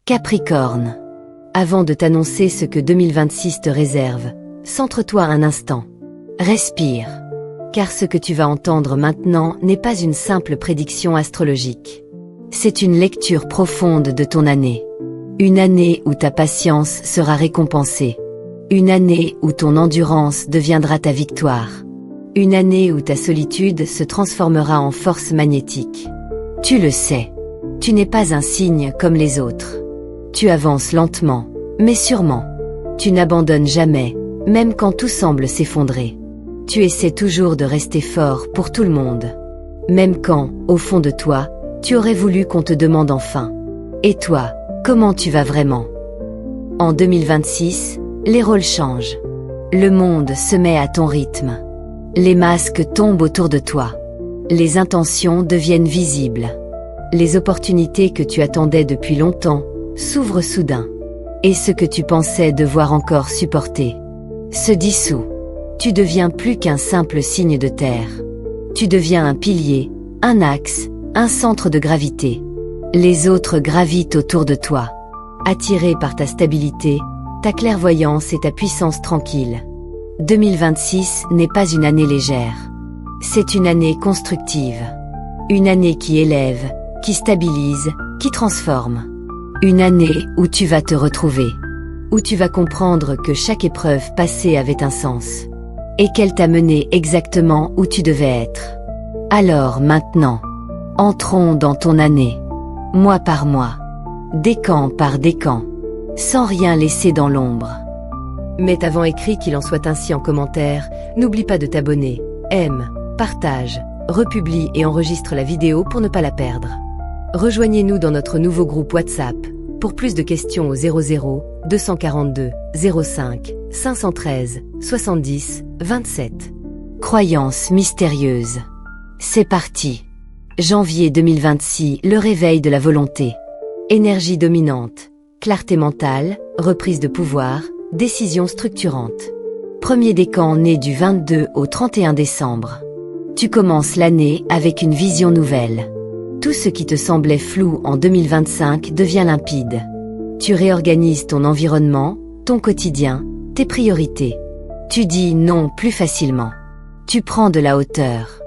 Capricorne. Avant de t'annoncer ce que 2026 te réserve, centre-toi un instant. Respire. Car ce que tu vas entendre maintenant n'est pas une simple prédiction astrologique. C'est une lecture profonde de ton année. Une année où ta patience sera récompensée. Une année où ton endurance deviendra ta victoire. Une année où ta solitude se transformera en force magnétique. Tu le sais. Tu n'es pas un cygne comme les autres. Tu avances lentement, mais sûrement. Tu n'abandonnes jamais, même quand tout semble s'effondrer. Tu essaies toujours de rester fort pour tout le monde. Même quand, au fond de toi, tu aurais voulu qu'on te demande enfin. Et toi, comment tu vas vraiment? En 2026, les rôles changent. Le monde se met à ton rythme. Les masques tombent autour de toi. Les intentions deviennent visibles. Les opportunités que tu attendais depuis longtemps s'ouvrent soudain. Et ce que tu pensais devoir encore supporter se dissout. Tu deviens plus qu'un simple signe de terre. Tu deviens un pilier, un axe, un centre de gravité. Les autres gravitent autour de toi. Attirés par ta stabilité, ta clairvoyance et ta puissance tranquille. 2026 n'est pas une année légère. C'est une année constructive. Une année qui élève, qui stabilise, qui transforme. Une année où tu vas te retrouver. Où tu vas comprendre que chaque épreuve passée avait un sens. Et qu'elle t'a mené exactement où tu devais être. Alors maintenant, entrons dans ton année. Mois par mois. Décan par décan. Sans rien laisser dans l'ombre. Mets avant écrit qu'il en soit ainsi en commentaire. N'oublie pas de t'abonner, aime, partage, republie et enregistre la vidéo pour ne pas la perdre. Rejoignez-nous dans notre nouveau groupe WhatsApp pour plus de questions au 00 242 05 513 70 27. Croyances mystérieuses. C'est parti. Janvier 2026, le réveil de la volonté. Énergie dominante, clarté mentale, reprise de pouvoir, décision structurante. Premier décan né du 22 au 31 décembre. Tu commences l'année avec une vision nouvelle. Tout ce qui te semblait flou en 2025 devient limpide. Tu réorganises ton environnement, ton quotidien, tes priorités. Tu dis non plus facilement. Tu prends de la hauteur.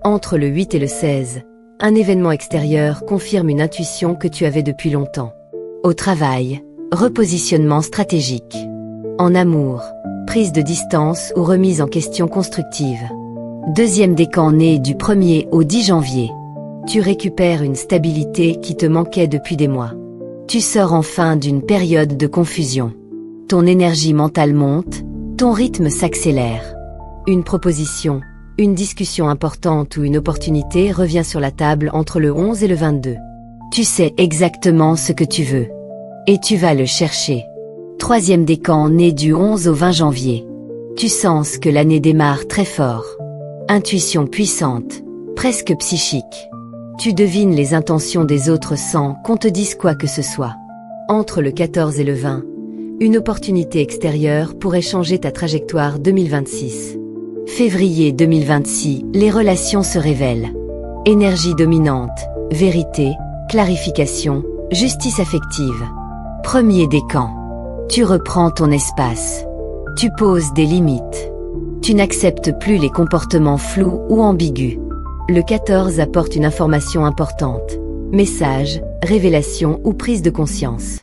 Entre le 8 et le 16, un événement extérieur confirme une intuition que tu avais depuis longtemps. Au travail, repositionnement stratégique. En amour, prise de distance ou remise en question constructive. Deuxième décan né du 1er au 10 janvier. Tu récupères une stabilité qui te manquait depuis des mois. Tu sors enfin d'une période de confusion. Ton énergie mentale monte, ton rythme s'accélère. Une proposition, une discussion importante ou une opportunité revient sur la table entre le 11 et le 22. Tu sais exactement ce que tu veux. Et tu vas le chercher. Troisième décan né du 11 au 20 janvier. Tu sens que l'année démarre très fort. Intuition puissante, presque psychique. Tu devines les intentions des autres sans qu'on te dise quoi que ce soit. Entre le 14 et le 20, une opportunité extérieure pourrait changer ta trajectoire 2026. Février 2026, les relations se révèlent. Énergie dominante, vérité, clarification, justice affective. Premier décan. Tu reprends ton espace. Tu poses des limites. Tu n'acceptes plus les comportements flous ou ambigus. Le 14 apporte une information importante. Message, révélation ou prise de conscience.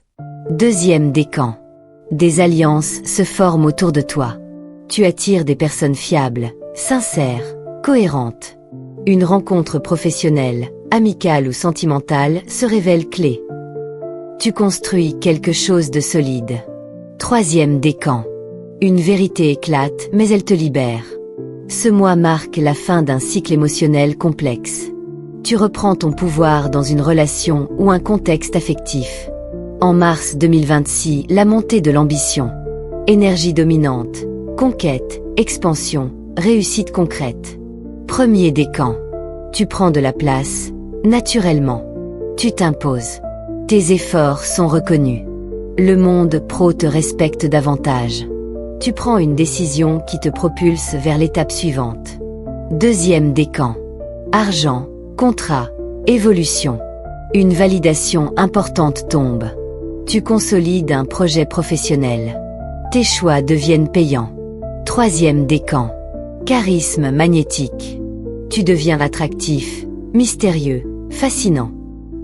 Deuxième décan. Des alliances se forment autour de toi. Tu attires des personnes fiables, sincères, cohérentes. Une rencontre professionnelle, amicale ou sentimentale se révèle clé. Tu construis quelque chose de solide. Troisième décan. Une vérité éclate, mais elle te libère. Ce mois marque la fin d'un cycle émotionnel complexe. Tu reprends ton pouvoir dans une relation ou un contexte affectif. En mars 2026, la montée de l'ambition. Énergie dominante, conquête, expansion, réussite concrète. Premier décan. Tu prends de la place, naturellement. Tu t'imposes. Tes efforts sont reconnus. Le monde pro te respecte davantage. Tu prends une décision qui te propulse vers l'étape suivante. Deuxième décan. Argent, contrat, évolution. Une validation importante tombe. Tu consolides un projet professionnel. Tes choix deviennent payants. Troisième décan. Charisme magnétique. Tu deviens attractif, mystérieux, fascinant.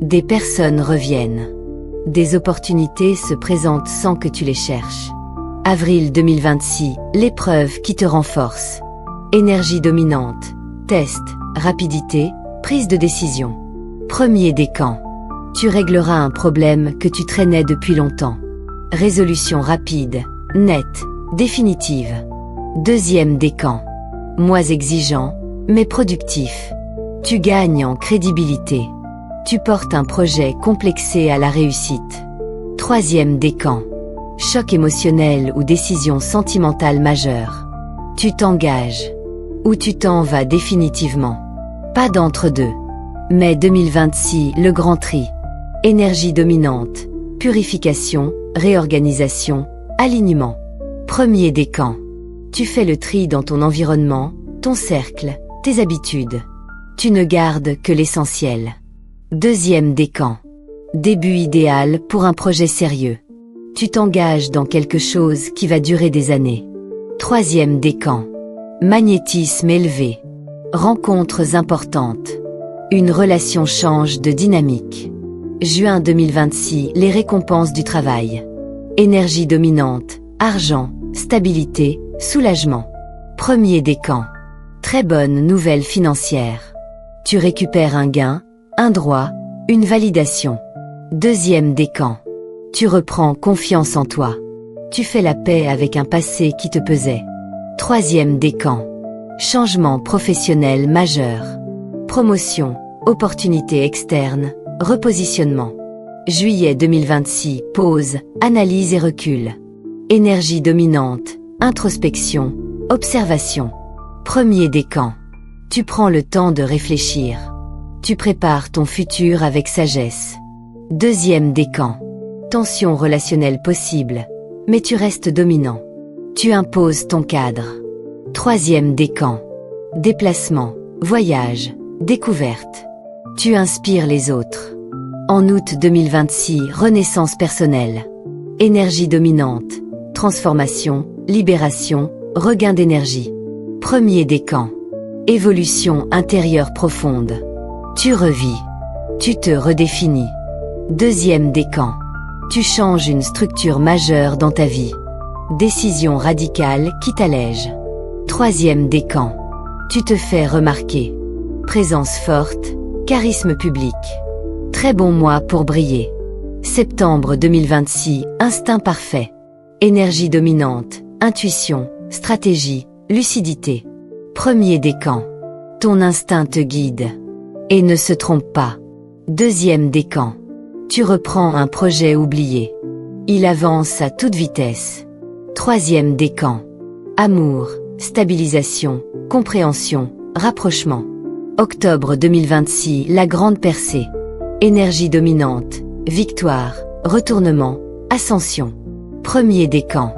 Des personnes reviennent. Des opportunités se présentent sans que tu les cherches. Avril 2026, l'épreuve qui te renforce. Énergie dominante. Test, rapidité, prise de décision. Premier décan. Tu régleras un problème que tu traînais depuis longtemps. Résolution rapide, nette, définitive. Deuxième décan. Moins exigeant, mais productif. Tu gagnes en crédibilité. Tu portes un projet complexé à la réussite. Troisième décan. Choc émotionnel ou décision sentimentale majeure. Tu t'engages. Ou tu t'en vas définitivement. Pas d'entre-deux. Mai 2026, le grand tri. Énergie dominante, purification, réorganisation, alignement. Premier décan. Tu fais le tri dans ton environnement, ton cercle, tes habitudes. Tu ne gardes que l'essentiel. Deuxième décan. Début idéal pour un projet sérieux. Tu t'engages dans quelque chose qui va durer des années. Troisième décan. Magnétisme élevé. Rencontres importantes. Une relation change de dynamique. Juin 2026, les récompenses du travail. Énergie dominante, argent, stabilité, soulagement. Premier décan. Très bonne nouvelle financière. Tu récupères un gain, un droit, une validation. Deuxième décan. Tu reprends confiance en toi. Tu fais la paix avec un passé qui te pesait. Troisième décan. Changement professionnel majeur. Promotion, opportunité externe, repositionnement. Juillet 2026, pause, analyse et recul. Énergie dominante, introspection, observation. Premier décan. Tu prends le temps de réfléchir. Tu prépares ton futur avec sagesse. Deuxième décan. Tension relationnelle possible, mais tu restes dominant. Tu imposes ton cadre. Troisième décan. Déplacement, voyage, découverte. Tu inspires les autres. En août 2026, renaissance personnelle. Énergie dominante, transformation, libération, regain d'énergie. Premier décan. Évolution intérieure profonde. Tu revis. Tu te redéfinis. Deuxième décan. Tu changes une structure majeure dans ta vie. Décision radicale qui t'allège. Troisième décan. Tu te fais remarquer. Présence forte, charisme public. Très bon mois pour briller. Septembre 2026, instinct parfait. Énergie dominante, intuition, stratégie, lucidité. Premier décan. Ton instinct te guide. Et ne se trompe pas. Deuxième décan. Tu reprends un projet oublié. Il avance à toute vitesse. Troisième décan. Amour, stabilisation, compréhension, rapprochement. Octobre 2026, la grande percée. Énergie dominante, victoire, retournement, ascension. Premier décan.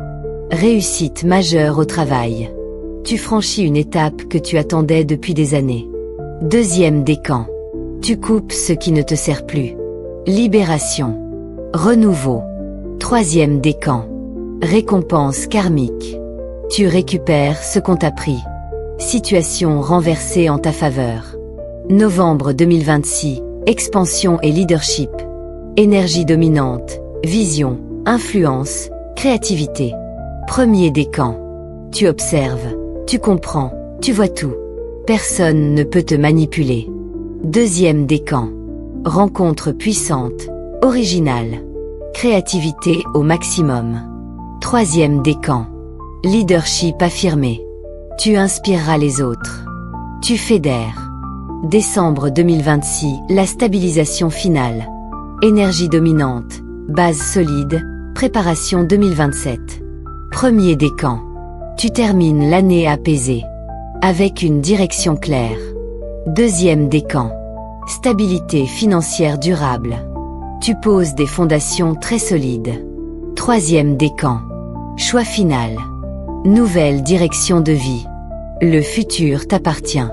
Réussite majeure au travail. Tu franchis une étape que tu attendais depuis des années. Deuxième décan. Tu coupes ce qui ne te sert plus. Libération. Renouveau. Troisième décan. Récompense karmique. Tu récupères ce qu'on t'a pris. Situation renversée en ta faveur. Novembre 2026, expansion et leadership. Énergie dominante, vision, influence, créativité. Premier décan. Tu observes, tu comprends, tu vois tout. Personne ne peut te manipuler. Deuxième décan. Rencontre puissante, originale. Créativité au maximum. Troisième décan. Leadership affirmé. Tu inspireras les autres. Tu fédères. Décembre 2026, la stabilisation finale. Énergie dominante, base solide, préparation 2027. Premier décan. Tu termines l'année apaisée. Avec une direction claire. Deuxième décan. Stabilité financière durable. Tu poses des fondations très solides. Troisième décan. Choix final. Nouvelle direction de vie. Le futur t'appartient.